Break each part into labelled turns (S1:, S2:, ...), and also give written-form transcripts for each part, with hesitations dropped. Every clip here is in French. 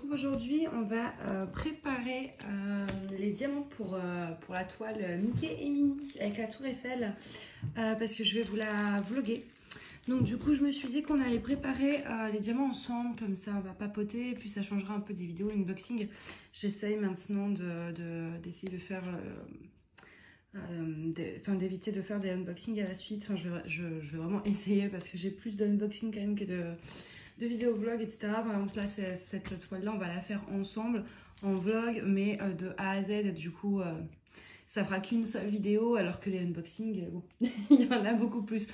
S1: retrouve aujourd'hui. On va préparer les diamants pour la toile Mickey et Minnie avec la tour Eiffel parce que je vais vous la vlogger. Donc du coup je me suis dit qu'on allait préparer les diamants ensemble, comme ça on va papoter et puis ça changera un peu des vidéos unboxing. J'essaye maintenant d'essayer de faire... d'éviter de faire des unboxings à la suite. Enfin, je vais vraiment essayer parce que j'ai plus d'unboxing quand même que de vidéos vlog, etc. Par exemple là cette toile là on va la faire ensemble en vlog mais de A à Z. Du coup ça fera qu'une seule vidéo alors que les unboxings bon, il y en a beaucoup plus.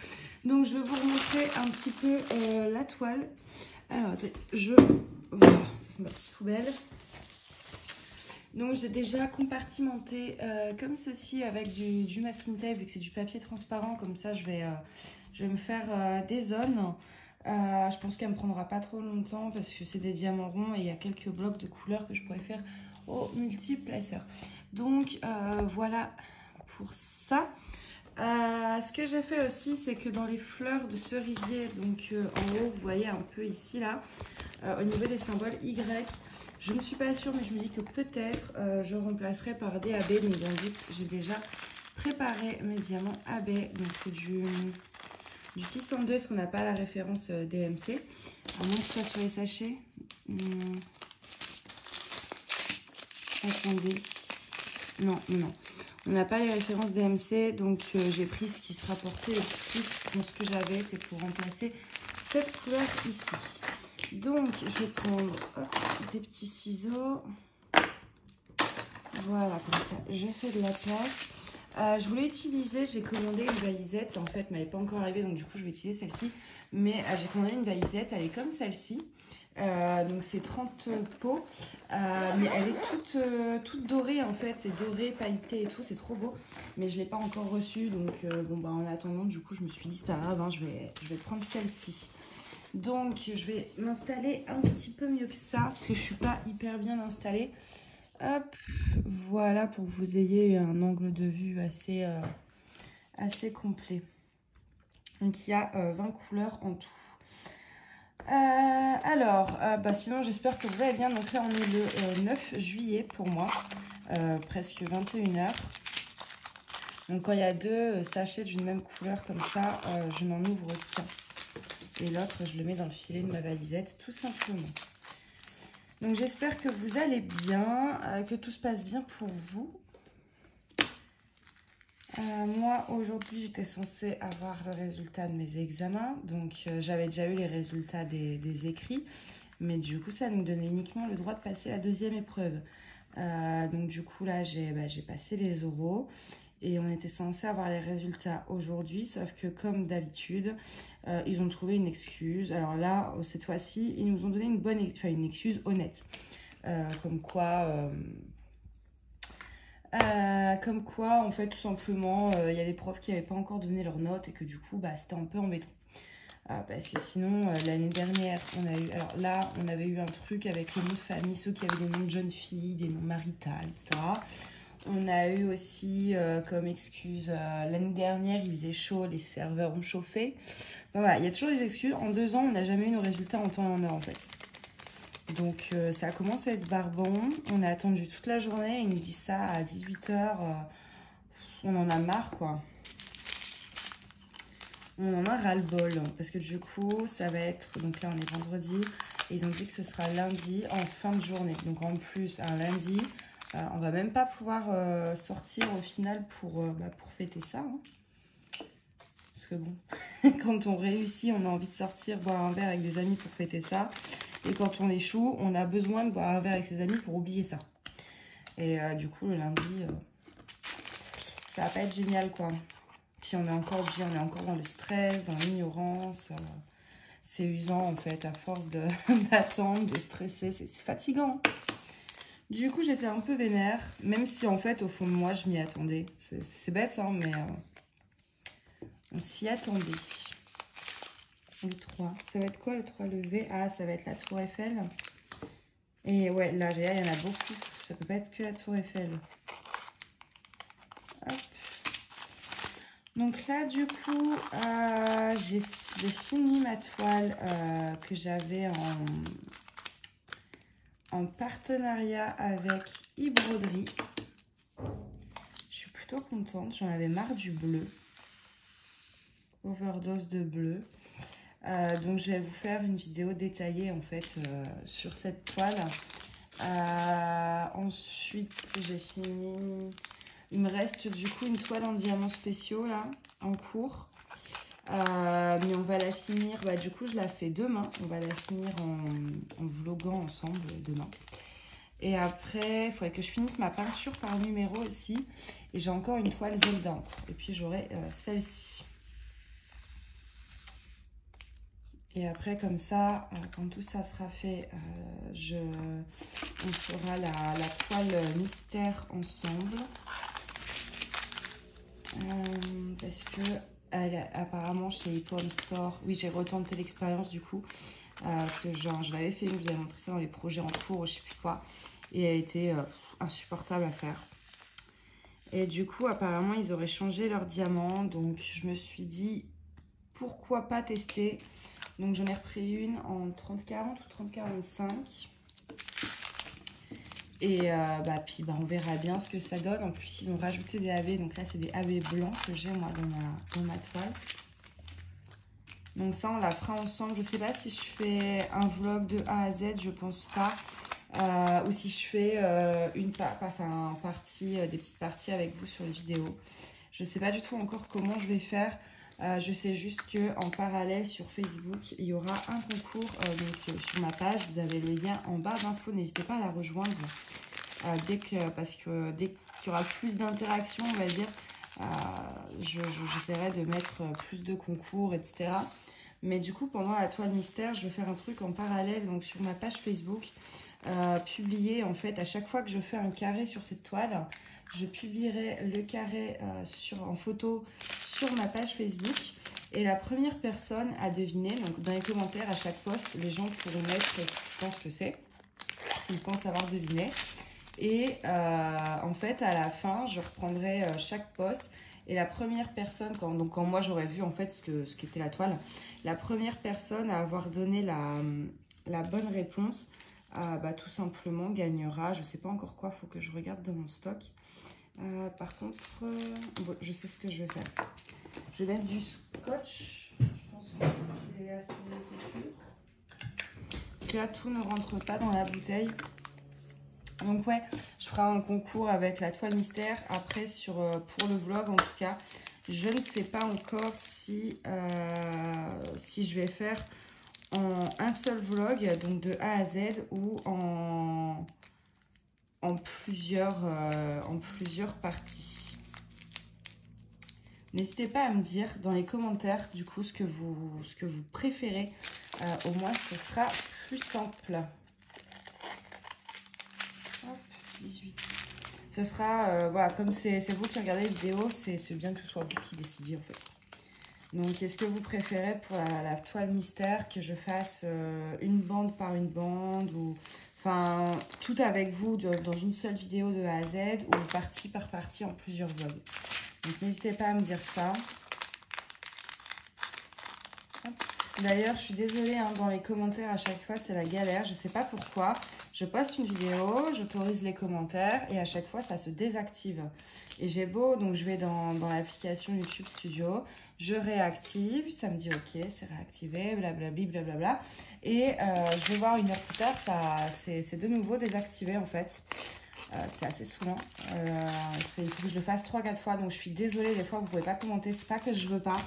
S1: Donc je vais vous montrer un petit peu la toile. Alors attendez, voilà, ça c'est ma petite poubelle. Donc j'ai déjà compartimenté comme ceci avec du masking tape, vu que c'est du papier transparent. Comme ça je vais me faire des zones. Je pense qu'elle ne me prendra pas trop longtemps parce que c'est des diamants ronds et il y a quelques blocs de couleurs que je pourrais faire au multiplaceur. Donc voilà pour ça. Ce que j'ai fait aussi, c'est que dans les fleurs de cerisier, donc en haut vous voyez un peu ici là, au niveau des symboles Y, je ne suis pas sûre mais je me dis que peut-être je remplacerai par des AB. Donc dans le but, j'ai déjà préparé mes diamants AB. Donc c'est du 602 parce qu'on n'a pas la référence DMC. À moins que ce soit sur les sachets. Attendez. Non. On n'a pas les références DMC. Donc j'ai pris ce qui se rapportait le plus dans ce que j'avais. C'est pour remplacer cette couleur ici. Donc je vais prendre des petits ciseaux. Voilà, comme ça je fais de la place. Je voulais utiliser, j'ai commandé une valisette, en fait, mais elle n'est pas encore arrivée, donc du coup je vais utiliser celle-ci. Mais j'ai commandé une valisette, elle est comme celle-ci. Donc c'est 30 pots, mais elle est toute dorée en fait, c'est doré, pailleté et tout, c'est trop beau. Mais je ne l'ai pas encore reçue, donc bon bah en attendant, du coup je me suis dit c'est pas grave, hein, je vais prendre celle-ci. Donc je vais m'installer un petit peu mieux que ça, parce que je ne suis pas hyper bien installée. Hop, voilà pour que vous ayez un angle de vue assez complet. Donc il y a 20 couleurs en tout. Sinon j'espère que vous allez bien. Donc là on est le 9 juillet pour moi, presque 21 h. Donc quand il y a deux sachets d'une même couleur comme ça, je n'en ouvre qu'un. Et l'autre je le mets dans le filet de ma valisette tout simplement. Donc j'espère que vous allez bien, que tout se passe bien pour vous. Moi aujourd'hui j'étais censée avoir le résultat de mes examens. Donc j'avais déjà eu les résultats des écrits. Mais du coup ça nous donnait uniquement le droit de passer la deuxième épreuve. Donc du coup là j'ai passé les oraux. Et on était censé avoir les résultats aujourd'hui, sauf que comme d'habitude, ils ont trouvé une excuse. Alors là, cette fois-ci, ils nous ont donné une excuse honnête. Comme quoi, en fait, tout simplement, il y a des profs qui n'avaient pas encore donné leurs notes et que du coup, bah, c'était un peu embêtant. Parce que sinon, l'année dernière, on avait eu un truc avec les noms de famille, ceux qui avaient des noms de jeunes filles, des noms maritales, etc. On a eu aussi comme excuse, l'année dernière, il faisait chaud, les serveurs ont chauffé. Enfin, voilà, il y a toujours des excuses. En 2 ans, on n'a jamais eu nos résultats en temps et en heure, en fait. Donc, ça commence à être barbant. On a attendu toute la journée. Ils nous disent ça à 18 h. On en a marre, quoi. On en a ras-le-bol. Parce que du coup, ça va être... Donc là, on est vendredi. Et ils ont dit que ce sera lundi en fin de journée. Donc, en plus, un lundi... on va même pas pouvoir sortir au final pour fêter ça. Hein. Parce que bon, quand on réussit, on a envie de sortir, boire un verre avec des amis pour fêter ça. Et quand on échoue, on a besoin de boire un verre avec ses amis pour oublier ça. Et du coup, le lundi, ça va pas être génial, quoi. Puis on est encore dans le stress, dans l'ignorance. C'est usant, en fait, à force d'attendre, de stresser. C'est fatigant. Du coup, j'étais un peu vénère, même si en fait, au fond de moi, je m'y attendais. C'est bête, hein, mais on s'y attendait. Le 3, ça va être quoi le 3 levé? Ah, ça va être la tour Eiffel. Et ouais, là, il y en a beaucoup. Ça peut pas être que la tour Eiffel. Hop. Donc là, du coup, j'ai fini ma toile que j'avais en partenariat avec eBroderie. Je suis plutôt contente, j'en avais marre du bleu. Overdose de bleu. Donc je vais vous faire une vidéo détaillée en fait sur cette toile. Ensuite j'ai fini. Il me reste du coup une toile en diamants spéciaux là en cours. Mais on va la finir, bah, du coup je la fais demain. On va la finir en vloguant ensemble demain. Et après il faudrait que je finisse ma peinture par numéro aussi. Et j'ai encore une toile Zelda en cours. Et puis j'aurai celle-ci. Et après, comme ça, quand tout ça sera fait, on fera la toile mystère ensemble. Parce que apparemment, chez Ipom Store, oui, j'ai retenté l'expérience du coup. Parce que genre, je l'avais fait, je vous avais montré ça dans les projets en cours, je sais plus quoi. Et elle était insupportable à faire. Et du coup, apparemment, ils auraient changé leur diamant. Donc, je me suis dit, pourquoi pas tester. Donc j'en ai repris une en 30-40 ou 30-45. Et puis on verra bien ce que ça donne. En plus ils ont rajouté des AB. Donc là c'est des AB blancs que j'ai moi dans ma toile. Donc ça on la fera ensemble. Je sais pas si je fais un vlog de A à Z, je pense pas. Ou si je fais des petites parties avec vous sur les vidéos. Je sais pas du tout encore comment je vais faire. Je sais juste qu'en parallèle sur Facebook, il y aura un concours sur ma page. Vous avez le lien en barre d'infos. N'hésitez pas à la rejoindre parce que dès qu'il y aura plus d'interactions, on va dire, j'essaierai de mettre plus de concours, etc. Mais du coup, pendant la toile mystère, je vais faire un truc en parallèle donc sur ma page Facebook. Publier en fait à chaque fois que je fais un carré sur cette toile, je publierai le carré en photo sur ma page Facebook et la première personne à deviner, donc dans les commentaires à chaque post, les gens pourront mettre ce qu'ils pensent que c'est, s'ils pensent avoir deviné. Et en fait à la fin je reprendrai chaque post et la première personne, quand moi j'aurais vu en fait ce qu'était la toile, la première personne à avoir donné la bonne réponse tout simplement gagnera, je sais pas encore quoi, faut que je regarde dans mon stock. Par contre, je sais ce que je vais faire. Je vais mettre du scotch. Je pense que c'est assez sécure. Parce que là, tout ne rentre pas dans la bouteille. Donc ouais, je ferai un concours avec la toile mystère. Après, pour le vlog, en tout cas, je ne sais pas encore si je vais faire en un seul vlog, donc de A à Z, ou en plusieurs parties. N'hésitez pas à me dire dans les commentaires du coup ce que vous préférez. Au moins ce sera plus simple. Hop, 18. Ce sera, voilà, comme c'est vous qui regardez les vidéos, c'est bien que ce soit vous qui décidiez en fait. Donc est-ce que vous préférez pour la toile mystère que je fasse une bande par une bande ou... Enfin, tout avec vous dans une seule vidéo de A à Z ou partie par partie en plusieurs vlogs. Donc, n'hésitez pas à me dire ça. D'ailleurs, je suis désolée, hein, dans les commentaires, à chaque fois, c'est la galère. Je ne sais pas pourquoi. Je poste une vidéo, j'autorise les commentaires et à chaque fois, ça se désactive. Et j'ai beau, donc je vais dans l'application YouTube Studio. Je réactive, ça me dit ok, c'est réactivé, blablabli, blablabla. Et je vais voir une heure plus tard, c'est de nouveau désactivé en fait. C'est assez souvent. Il faut que je le fasse 3-4 fois, donc je suis désolée, des fois vous ne pouvez pas commenter. C'est pas que je veux pas,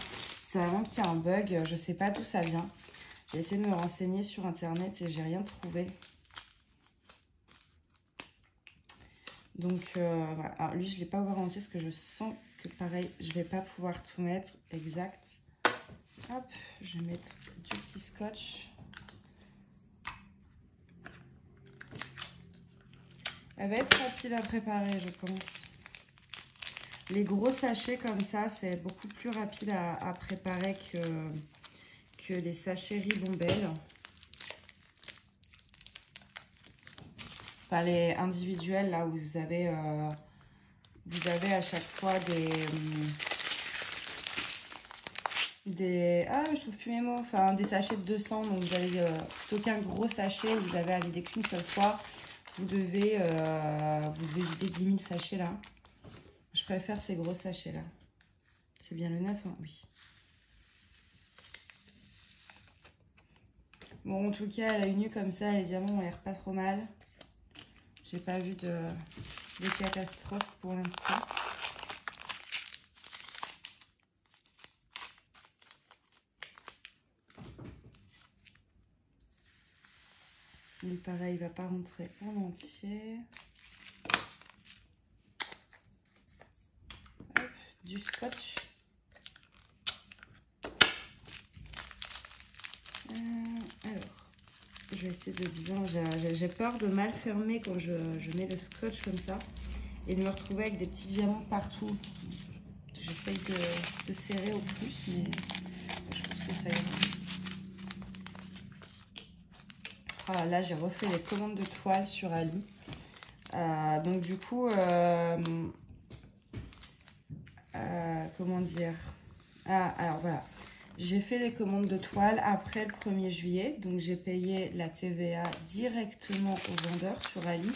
S1: c'est vraiment qu'il y a un bug, je sais pas d'où ça vient. J'ai essayé de me renseigner sur internet et j'ai rien trouvé. Donc voilà, alors lui je ne l'ai pas ouvert entier parce que je sens que pareil, je vais pas pouvoir tout mettre exact. Hop, je vais mettre du petit scotch. Elle va être rapide à préparer, je pense. Les gros sachets comme ça, c'est beaucoup plus rapide à préparer que les sachets Ribombelle. Enfin, les individuels, là où vous avez à chaque fois Ah, je trouve plus mes mots. Enfin, des sachets de 200. Donc, vous avez plutôt qu'un gros sachet. Vous avez à vider qu'une seule fois. Vous devez vider 10 000 sachets là. Je préfère ces gros sachets là. C'est bien le 9, hein? Oui. Bon, en tout cas, à l'œil nu comme ça, les diamants ont l'air pas trop mal. J'ai pas vu de catastrophe pour l'instant. Mais pareil, il va pas rentrer en entier. Hop, du scotch. Alors, je vais essayer de bien... J'ai peur de mal fermer quand je mets le scotch comme ça et de me retrouver avec des petits diamants partout. J'essaye de serrer au plus, mais je pense que ça ira. Ah, là, j'ai refait les commandes de toile sur Ali. Donc, du coup, comment dire? Alors voilà. J'ai fait les commandes de toile après le 1er juillet. Donc, j'ai payé la TVA directement au vendeur sur Ali.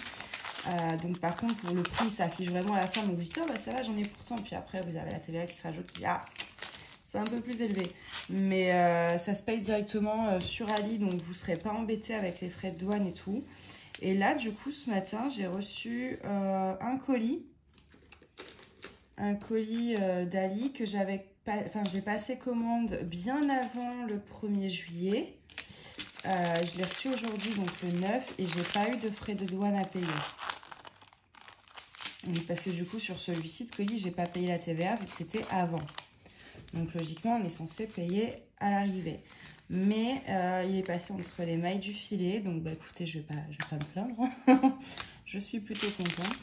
S1: Donc, par contre, pour le prix, ça affiche vraiment à la fin. Donc, vous dites, oh, bah, ça va, j'en ai pourtant. Puis après, vous avez la TVA qui se rajoute. Qui dit, ah, c'est un peu plus élevé. Mais ça se paye directement sur Ali. Donc, vous ne serez pas embêté avec les frais de douane et tout. Et là, du coup, ce matin, j'ai reçu un colis. Un colis d'Ali que j'avais... Enfin, j'ai passé commande bien avant le 1er juillet. Je l'ai reçu aujourd'hui, donc le 9, et j'ai pas eu de frais de douane à payer. Donc, parce que du coup, sur celui-ci de colis, j'ai pas payé la TVA vu que c'était avant. Donc logiquement, on est censé payer à l'arrivée. Mais il est passé entre les mailles du filet. Donc bah écoutez, je vais pas me plaindre. Je suis plutôt contente.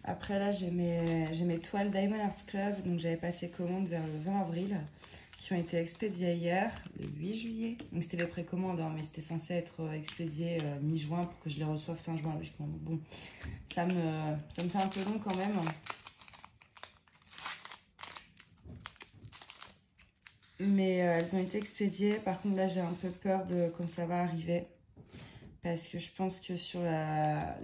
S1: Après là, j'ai mes toiles Diamond Art Club. Donc j'avais passé commande vers le 20 avril. Qui ont été expédiées hier, le 8 juillet. Donc c'était les précommandes, hein, mais c'était censé être expédié mi-juin pour que je les reçoive fin juin, logiquement. Donc bon, ça me fait un peu long quand même. Mais elles ont été expédiées. Par contre, là, j'ai un peu peur de quand ça va arriver. Parce que je pense que sur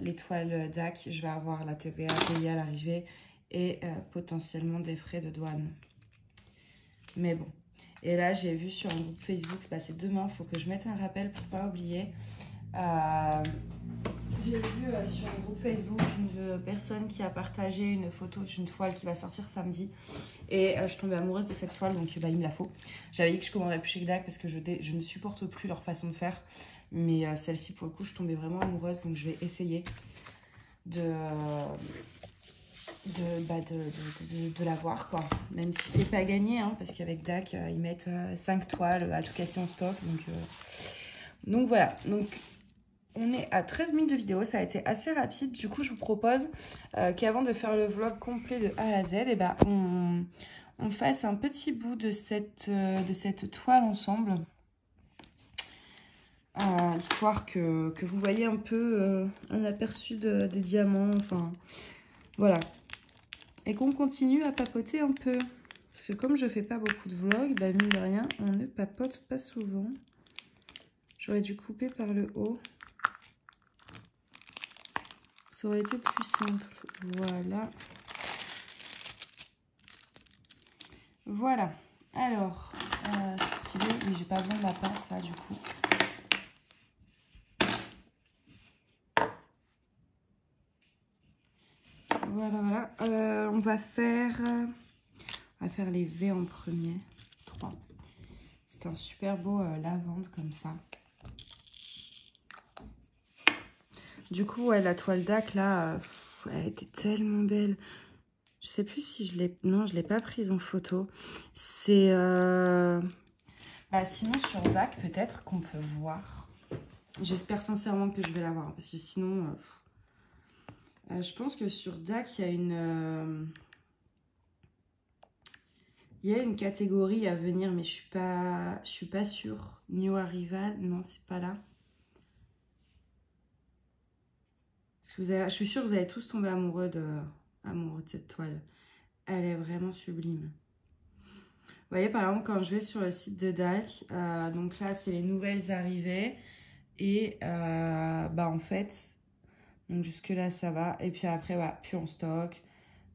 S1: l'étoile DAC, je vais avoir la TVA payée à l'arrivée et potentiellement des frais de douane. Mais bon. Et là, j'ai vu sur un groupe Facebook, bah, c'est demain, il faut que je mette un rappel pour ne pas oublier. J'ai vu sur un groupe Facebook une personne qui a partagé une photo d'une toile qui va sortir samedi. Et je tombais amoureuse de cette toile, donc bah, il me la faut. J'avais dit que je commanderais plus chez Gdac parce que je ne supporte plus leur façon de faire. Mais celle-ci, pour le coup, je tombais vraiment amoureuse, donc je vais essayer de l'avoir, quoi. Même si c'est pas gagné, hein, parce qu'avec DAC, ils mettent 5 toiles à tout casser en stock. Donc voilà. Donc on est à 13 minutes de vidéo, ça a été assez rapide. Du coup, je vous propose qu'avant de faire le vlog complet de A à Z, et ben, on fasse un petit bout de cette toile ensemble. Histoire que vous voyez un peu un aperçu des diamants, enfin voilà. Et qu'on continue à papoter un peu. Parce que comme je fais pas beaucoup de vlogs, bah mine de rien, on ne papote pas souvent. J'aurais dû couper par le haut. Ça aurait été plus simple. Voilà. Voilà. Alors, stylé. Mais j'ai pas besoin de la pince là du coup. Voilà, voilà. On va faire les V en premier. 3. C'est un super beau lavande comme ça. Du coup, ouais, la toile DAC, là, elle était tellement belle. Je sais plus si je l'ai... Non, je l'ai pas prise en photo. C'est... Bah, sinon, sur DAC, peut-être qu'on peut voir. J'espère sincèrement que je vais la voir. Parce que sinon... je pense que sur DAC, il y a une... Il y a une catégorie à venir, mais je suis pas sûre. New Arrival, non, c'est pas là. Je suis sûre que vous allez tous tomber amoureux de cette toile. Elle est vraiment sublime. Vous voyez, par exemple, quand je vais sur le site de DAC, donc là, c'est les nouvelles arrivées. Et bah en fait, donc jusque-là, ça va. Et puis après, voilà, plus en stock,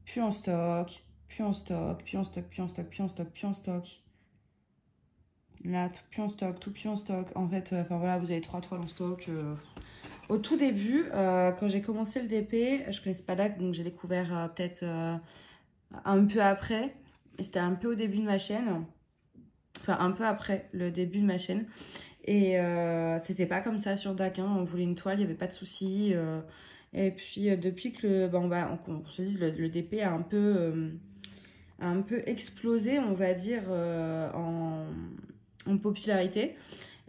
S1: plus en stock, plus en stock, plus en stock, plus en stock, plus en stock, plus en stock. Là, tout plus en stock, tout plus en stock. En fait, enfin voilà, vous avez 3 toiles en stock. Au tout début, quand j'ai commencé le DP, je connaissais pas DAC, donc j'ai découvert peut-être un peu après. C'était un peu au début de ma chaîne. Enfin, un peu après le début de ma chaîne. Et c'était pas comme ça sur DAC, hein. On voulait une toile, il n'y avait pas de souci. Et puis depuis que on se dise, le DP a un peu explosé, on va dire, en popularité.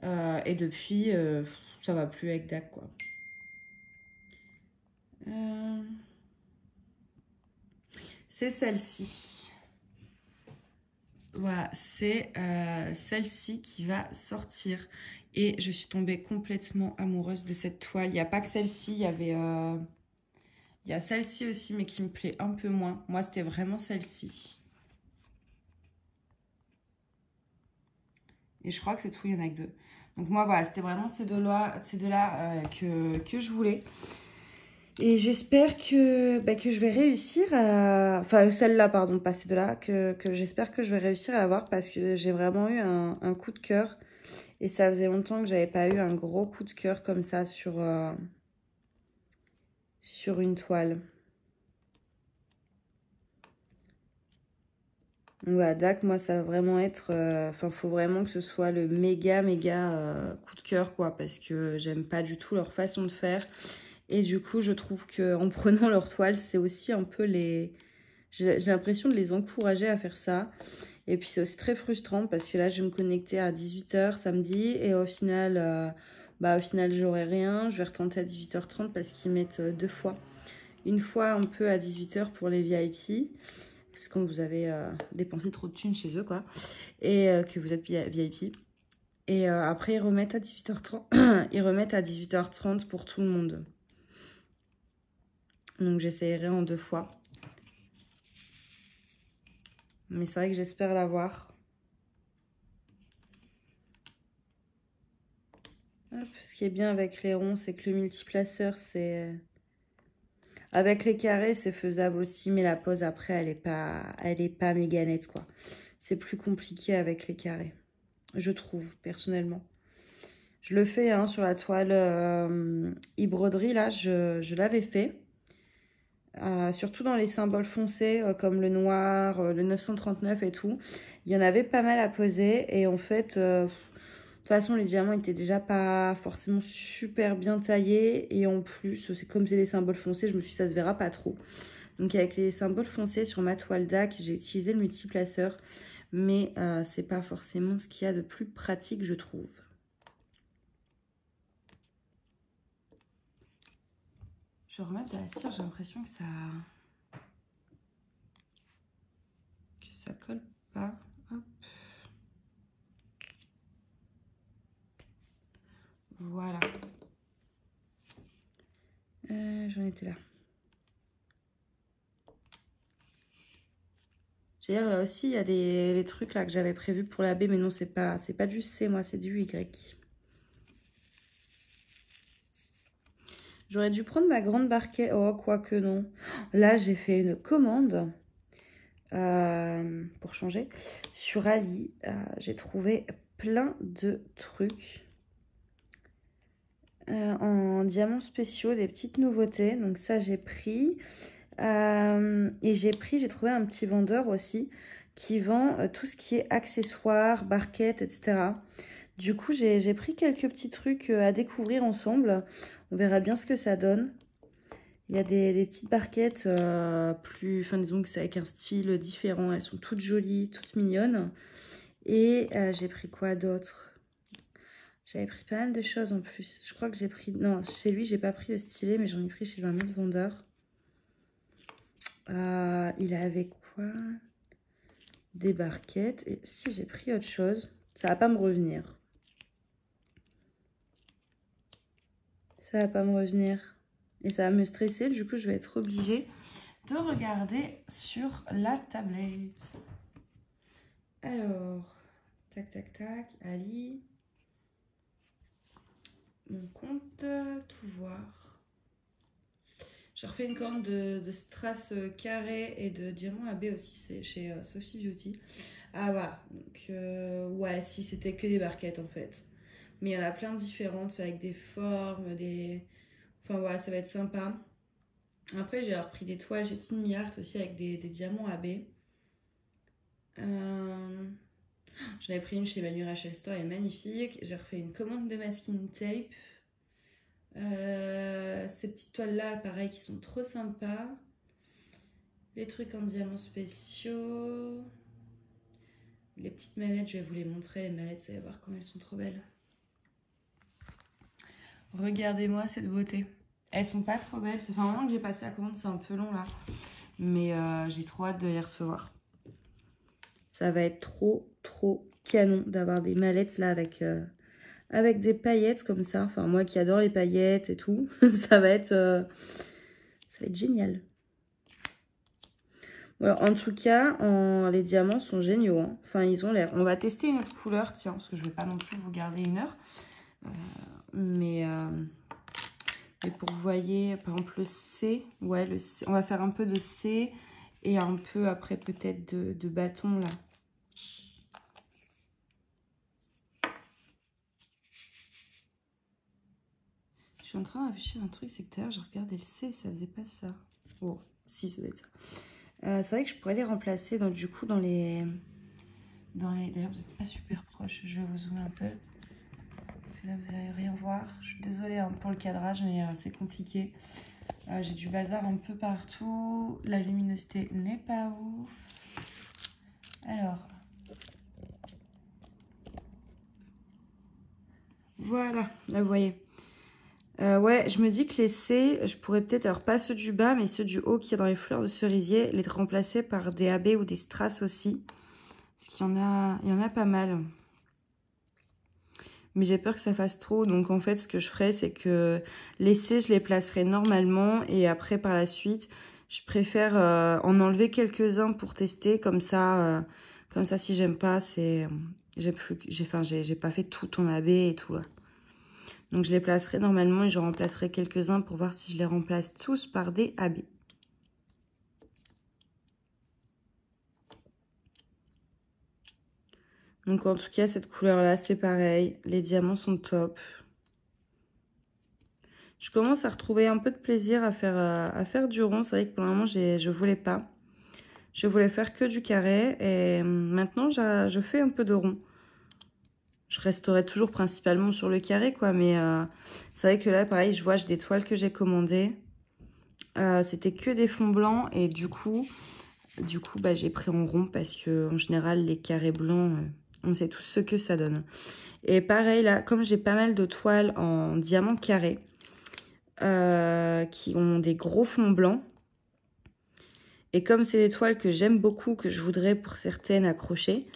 S1: Et depuis, ça va plus avec DAC, quoi. C'est celle-ci. Voilà, c'est celle-ci qui va sortir. Et je suis tombée complètement amoureuse de cette toile. Il n'y a pas que celle-ci, il y avait... il y a celle-ci aussi, mais qui me plaît un peu moins. Moi, c'était vraiment celle-ci. Et je crois que c'est tout, il y en a que 2. Donc moi, voilà, c'était vraiment ces deux-là que je voulais. Et j'espère que je vais réussir à... Enfin, celle-là, pardon, pas ces deux-là. Que j'espère que je vais réussir à avoir parce que j'ai vraiment eu un coup de cœur. Et ça faisait longtemps que j'avais pas eu un gros coup de cœur comme ça sur une toile. Donc voilà, DAC, moi, ça va vraiment être... Enfin, faut vraiment que ce soit le méga coup de cœur, quoi. Parce que j'aime pas du tout leur façon de faire. Et du coup, je trouve qu'en prenant leur toile, c'est aussi un peu les... J'ai l'impression de les encourager à faire ça. Et puis, c'est aussi très frustrant parce que là, je vais me connecter à 18 h samedi. Et au final, j'aurai rien. Je vais retenter à 18 h 30 parce qu'ils mettent 2 fois. Une fois un peu à 18 h pour les VIP. C'est quand vous avez dépensé trop de thunes chez eux, quoi. Et que vous êtes VIP. Et après, ils remettent à 18 h 30. Ils remettent à 18 h 30 pour tout le monde. Donc, j'essayerai en 2 fois. Mais c'est vrai que j'espère l'avoir. Ce qui est bien avec les ronds, c'est que le multiplaceur, c'est... Avec les carrés, c'est faisable aussi, mais la pose après, elle est pas méga nette, quoi. C'est plus compliqué avec les carrés, je trouve, personnellement. Je le fais hein, sur la toile e-broderie, là, je l'avais fait. Surtout dans les symboles foncés, comme le noir, le 939 et tout. Il y en avait pas mal à poser, et en fait... De toute façon, les diamants étaient déjà pas forcément super bien taillés. Et en plus, c'est comme c'est des symboles foncés, je me suis dit ça se verra pas trop. Donc avec les symboles foncés sur ma toile DAC, j'ai utilisé le multiplaceur. Mais c'est pas forcément ce qu'il y a de plus pratique, je trouve. Je vais remettre de la cire, j'ai l'impression que ça colle pas. Hop. Voilà. J'en étais là. D'ailleurs, là aussi, il y a les trucs là que j'avais prévus pour la B, mais non, c'est pas du C, moi, c'est du Y. J'aurais dû prendre ma grande barquette. Oh, quoique non. Là, j'ai fait une commande pour changer. Sur Ali, j'ai trouvé plein de trucs en diamants spéciaux, des petites nouveautés. Donc ça, j'ai pris. Et j'ai trouvé un petit vendeur aussi qui vend tout ce qui est accessoires, barquettes, etc. Du coup, j'ai pris quelques petits trucs à découvrir ensemble. On verra bien ce que ça donne. Il y a des petites barquettes disons que c'est avec un style différent. Elles sont toutes jolies, toutes mignonnes. Et j'ai pris quoi d'autre? J'avais pris pas mal de choses en plus. Je crois que j'ai pris... Non, chez lui, j'ai pas pris le stylet, mais j'en ai pris chez un autre vendeur. Il avait quoi? Des barquettes. Et si j'ai pris autre chose, ça va pas me revenir. Ça va pas me revenir. Et ça va me stresser, du coup je vais être obligée de regarder sur la tablette. Alors, tac tac tac, Ali. Mon compte, tout voir. J'ai refait une commande de strass carré et de diamant AB aussi, c'est chez Sophie Beauty. Ah voilà, donc ouais, si c'était que des barquettes en fait. Mais il y en a plein de différentes avec des formes, des... Enfin voilà, ça va être sympa. Après j'ai repris des toiles chez Tin Art aussi avec des diamants AB. J'en ai pris une chez Manu Rachel Store, elle est magnifique. J'ai refait une commande de masking tape. Ces petites toiles là pareil qui sont trop sympas. Les trucs en diamants spéciaux. Les petites mallettes, je vais vous les montrer. Les mallettes, vous allez voir comme elles sont trop belles. Regardez-moi cette beauté. Elles sont pas trop belles. Ça fait un moment que j'ai passé la commande, c'est un peu long là. Mais j'ai trop hâte de les recevoir. Ça va être trop canon d'avoir des mallettes là avec des paillettes comme ça. Enfin, moi qui adore les paillettes et tout, ça va être génial. Alors, en tout cas, les diamants sont géniaux. Hein. Enfin, ils ont l'air. On va tester une autre couleur, tiens, parce que je ne vais pas non plus vous garder une heure. Mais pour vous voyez, par exemple, le C. Ouais, le C. On va faire un peu de C et un peu après peut-être de bâton, là. Je suis en train de réfléchir à un truc, c'est que tout à l'heure, je regardais le C et ça faisait pas ça. Oh, si, ça doit être ça. C'est vrai que je pourrais les remplacer, donc du coup, dans les... D'ailleurs, vous n'êtes pas super proche, je vais vous zoomer un peu. Parce que là, vous n'allez rien voir. Je suis désolée hein, pour le cadrage, mais c'est compliqué. J'ai du bazar un peu partout. La luminosité n'est pas ouf. Alors. Voilà, là, vous voyez. Ouais, je me dis que les C, je pourrais peut-être, alors pas ceux du bas, mais ceux du haut qui est dans les fleurs de cerisier, les remplacer par des AB ou des strass aussi. Parce qu'il y en a pas mal. Mais j'ai peur que ça fasse trop. Donc en fait, ce que je ferais, c'est que les C, je les placerai normalement. Et après, par la suite, je préfère en enlever quelques-uns pour tester. Comme ça, si j'aime pas, c'est... J'ai pas fait tout en AB et tout là. Donc je les placerai normalement et je remplacerai quelques-uns pour voir si je les remplace tous par des AB. Donc en tout cas, cette couleur-là, c'est pareil. Les diamants sont top. Je commence à retrouver un peu de plaisir à faire du rond. C'est vrai que pour le moment, je voulais pas. Je voulais faire que du carré. Et maintenant, je fais un peu de rond. Je resterai toujours principalement sur le carré, quoi. Mais c'est vrai que là, pareil, je vois, j'ai des toiles que j'ai commandées. C'était que des fonds blancs. Et du coup bah, j'ai pris en rond parce que en général, les carrés blancs... on sait tous ce que ça donne. Et pareil, là, comme j'ai pas mal de toiles en diamant carré, qui ont des gros fonds blancs, et comme c'est des toiles que j'aime beaucoup, que je voudrais pour certaines accrocher,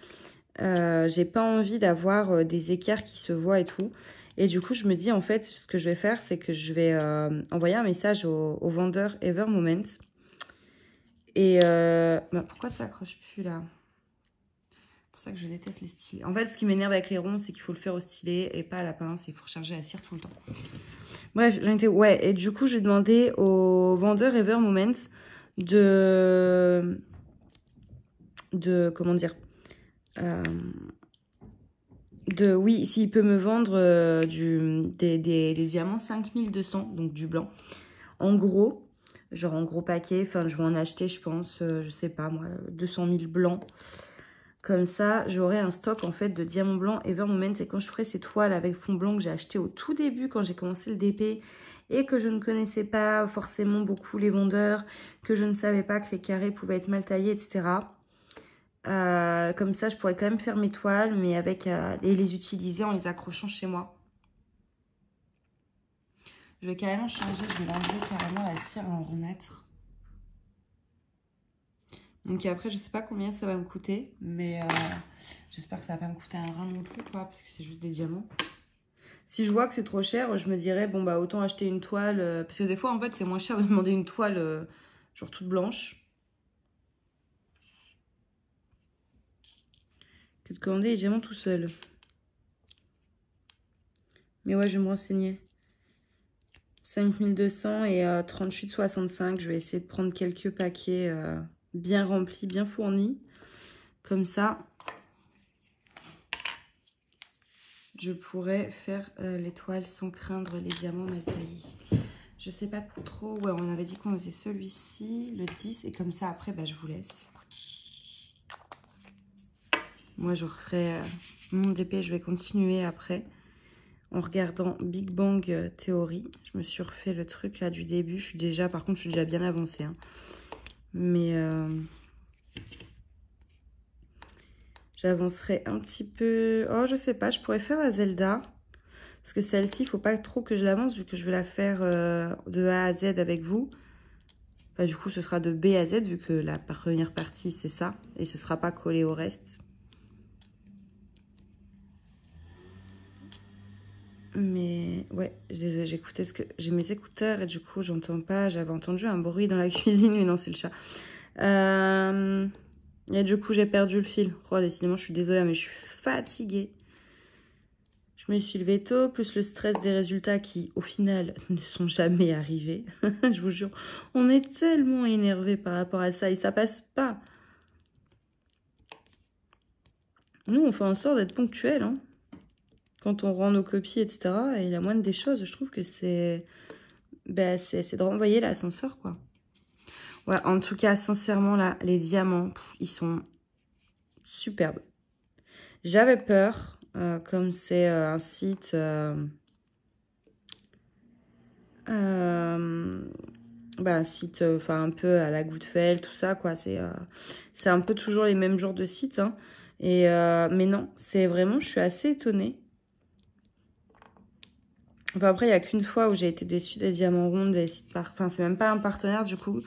S1: j'ai pas envie d'avoir des écarts qui se voient et tout. Et du coup, je me dis, en fait, ce que je vais faire, c'est que je vais envoyer un message au vendeur Ever Moment. Et bah, pourquoi ça accroche plus, là ? C'est pour ça que je déteste les stylés. En fait, ce qui m'énerve avec les ronds, c'est qu'il faut le faire au stylet et pas à la pince. Il faut recharger la cire tout le temps. Bref, j'en étais... Ouais, et du coup, j'ai demandé au vendeur Ever Moments comment dire oui, s'il peut me vendre des diamants 5200, donc du blanc. En gros, genre en gros paquet. Enfin, je vais en acheter, je pense, je sais pas moi, 200 000 blancs. Comme ça, j'aurai un stock en fait de diamants blancs Ever Moment. Et quand je ferai ces toiles avec fond blanc que j'ai acheté au tout début quand j'ai commencé le DP et que je ne connaissais pas forcément beaucoup les vendeurs, que je ne savais pas que les carrés pouvaient être mal taillés, etc. Comme ça, je pourrais quand même faire mes toiles, mais avec et les utiliser en les accrochant chez moi. Je vais carrément changer, je vais l'enlever carrément la cire et en remettre. Donc après, je sais pas combien ça va me coûter, mais j'espère que ça va pas me coûter un rein non plus, quoi, parce que c'est juste des diamants. Si je vois que c'est trop cher, je me dirais, bon, bah, autant acheter une toile. Parce que des fois, en fait, c'est moins cher de demander une toile, genre toute blanche, que de commander les diamants tout seul. Mais ouais, je vais me renseigner. 5200 et 38,65. Je vais essayer de prendre quelques paquets bien remplis, bien fournis. Comme ça, je pourrais faire les toiles sans craindre les diamants mal taillés. Je sais pas trop. Ouais, on avait dit qu'on faisait celui-ci, le 10. Et comme ça, après, bah, je vous laisse. Moi, je referai mon DP. Je vais continuer après. En regardant Big Bang Theory. Je me suis refait le truc là du début. Je suis déjà, par contre, je suis déjà bien avancée. Hein. Mais j'avancerai un petit peu. Oh, je sais pas, je pourrais faire la Zelda. Parce que celle-ci, il faut pas trop que je l'avance vu que je vais la faire de A à Z avec vous. Enfin, du coup, ce sera de B à Z vu que la première partie, c'est ça. Et ce sera pas collé au reste. Mais ouais, j'écoutais ce que j'ai mes écouteurs et du coup j'entends pas. J'avais entendu un bruit dans la cuisine, mais non, c'est le chat. Et du coup j'ai perdu le fil. Oh, décidément, je suis désolée, mais je suis fatiguée. Je me suis levée tôt, plus le stress des résultats qui, au final, ne sont jamais arrivés. Je vous jure, on est tellement énervé par rapport à ça et ça passe pas. Nous, on fait en sorte d'être ponctuel, hein. Quand on rend nos copies, etc. Et la moindre des choses, je trouve que c'est de renvoyer l'ascenseur, quoi. Ouais, en tout cas, sincèrement, là, les diamants, ils sont superbes. J'avais peur, comme c'est un site... un site, enfin, un peu à la Goodfell, tout ça, quoi. C'est un peu toujours les mêmes genres de sites, hein. Et, mais non, c'est vraiment, je suis assez étonnée. Enfin, après, il n'y a qu'une fois où j'ai été déçue des diamants ronds, des sites enfin, c'est même pas un partenaire, du coup,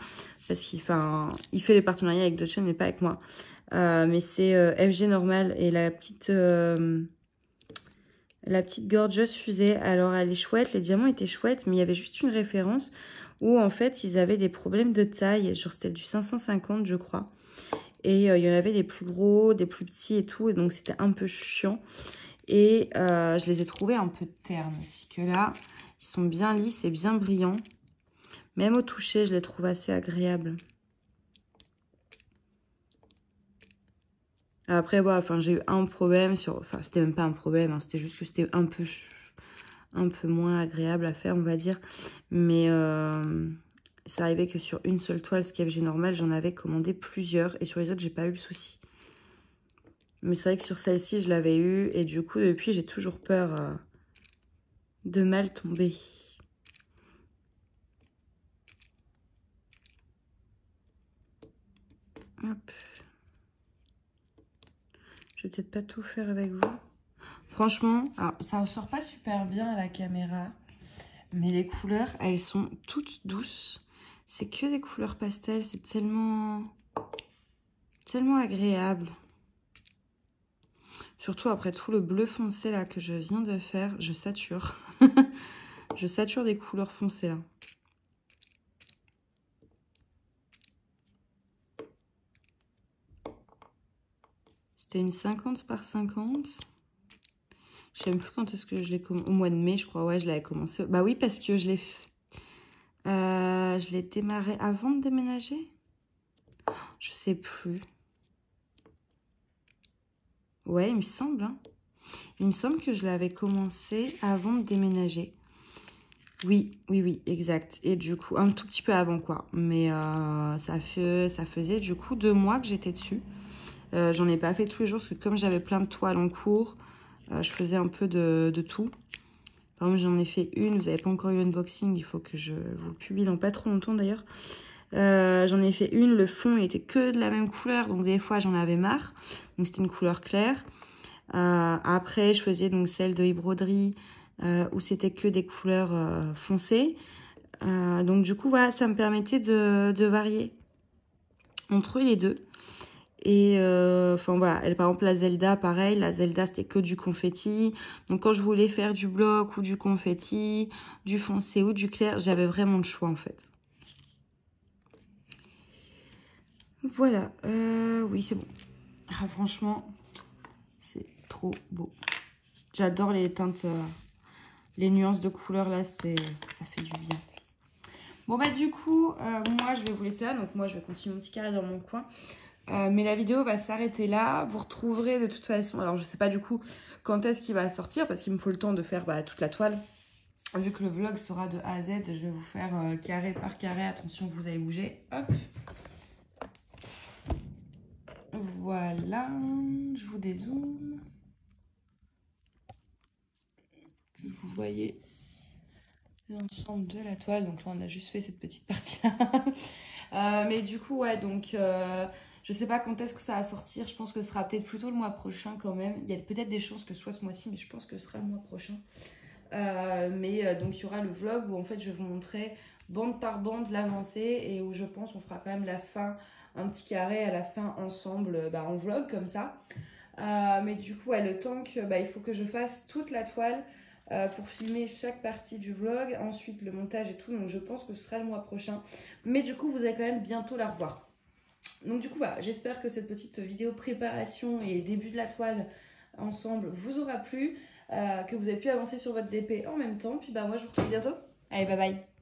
S1: parce qu'il il fait les partenariats avec d'autres chaînes, mais pas avec moi. Mais c'est FG Normal et la petite Gorgeous Fusée. Alors, elle est chouette, les diamants étaient chouettes, mais il y avait juste une référence où, en fait, ils avaient des problèmes de taille. Genre, c'était du 550, je crois. Et il y en avait des plus gros, des plus petits et tout, et donc c'était un peu chiant. Et je les ai trouvés un peu ternes aussi, que là, ils sont bien lisses et bien brillants. Même au toucher, je les trouve assez agréables. Après, ouais, enfin, j'ai eu un problème sur... Enfin, c'était même pas un problème, hein, c'était juste que c'était un peu moins agréable à faire, on va dire. Mais c'est arrivé que sur une seule toile, ce KFG normal, j'en avais commandé plusieurs. Et sur les autres, j'ai pas eu le souci. Mais c'est vrai que sur celle-ci, je l'avais eu. Et du coup, depuis, j'ai toujours peur de mal tomber. Hop. Je vais peut-être pas tout faire avec vous. Franchement, alors, ça ressort pas super bien à la caméra. Mais les couleurs, elles sont toutes douces. C'est que des couleurs pastel. C'est tellement agréable. Surtout après tout le bleu foncé là que je viens de faire, je sature. Je sature des couleurs foncées là. C'était une 50 par 50. Je sais même plus quand est-ce que je l'ai commencé. Au mois de mai, je crois. Ouais, je l'avais commencé. Bah oui, parce que je l'ai démarré avant de déménager. Je sais plus. Ouais, il me semble. Hein. Il me semble que je l'avais commencé avant de déménager. Oui, exact. Et du coup, un tout petit peu avant, quoi. Mais ça faisait du coup 2 mois que j'étais dessus. J'en ai pas fait tous les jours parce que comme j'avais plein de toiles en cours, je faisais un peu de tout. Par exemple, j'en ai fait une. Vous n'avez pas encore eu l'unboxing. Il faut que je vous le publie dans pas trop longtemps d'ailleurs. J'en ai fait une. Le fond il était que de la même couleur. Donc des fois, j'en avais marre. Donc c'était une couleur claire. Après, je faisais donc celle de e-broderie où c'était que des couleurs foncées. Donc du coup, voilà, ça me permettait de varier entre les deux. Et enfin voilà, par exemple la Zelda, pareil, la Zelda c'était que du confetti. Donc quand je voulais faire du bloc ou du confetti, du foncé ou du clair, j'avais vraiment le choix en fait. Voilà, oui c'est bon. Ah, franchement, c'est trop beau. J'adore les teintes, les nuances de couleurs là, ça fait du bien. Bon bah du coup, moi je vais vous laisser là, donc moi je vais continuer mon petit carré dans mon coin. Mais la vidéo va s'arrêter là. Vous retrouverez de toute façon, alors je sais pas du coup quand est-ce qu'il va sortir parce qu'il me faut le temps de faire toute la toile. Vu que le vlog sera de A à Z, je vais vous faire carré par carré. Attention, vous allez bouger. Hop. Voilà. Je vous dézoome. Que vous voyez l'ensemble de la toile. Donc là, on a juste fait cette petite partie-là. Mais du coup, ouais, donc... je sais pas quand est-ce que ça va sortir. Je pense que ce sera peut-être plutôt le mois prochain quand même. Il y a peut-être des chances que ce soit ce mois-ci, mais je pense que ce sera le mois prochain. Donc il y aura le vlog où en fait je vais vous montrer bande par bande l'avancée et où je pense on fera quand même la fin, un petit carré à la fin ensemble en vlog comme ça. Mais du coup, le temps que il faut que je fasse toute la toile pour filmer chaque partie du vlog, ensuite le montage et tout. Donc je pense que ce sera le mois prochain. Mais du coup, vous allez quand même bientôt la revoir. Donc du coup, voilà, j'espère que cette petite vidéo préparation et début de la toile ensemble vous aura plu. Que vous avez pu avancer sur votre DP en même temps. Puis moi je vous retrouve bientôt. Allez, bye bye.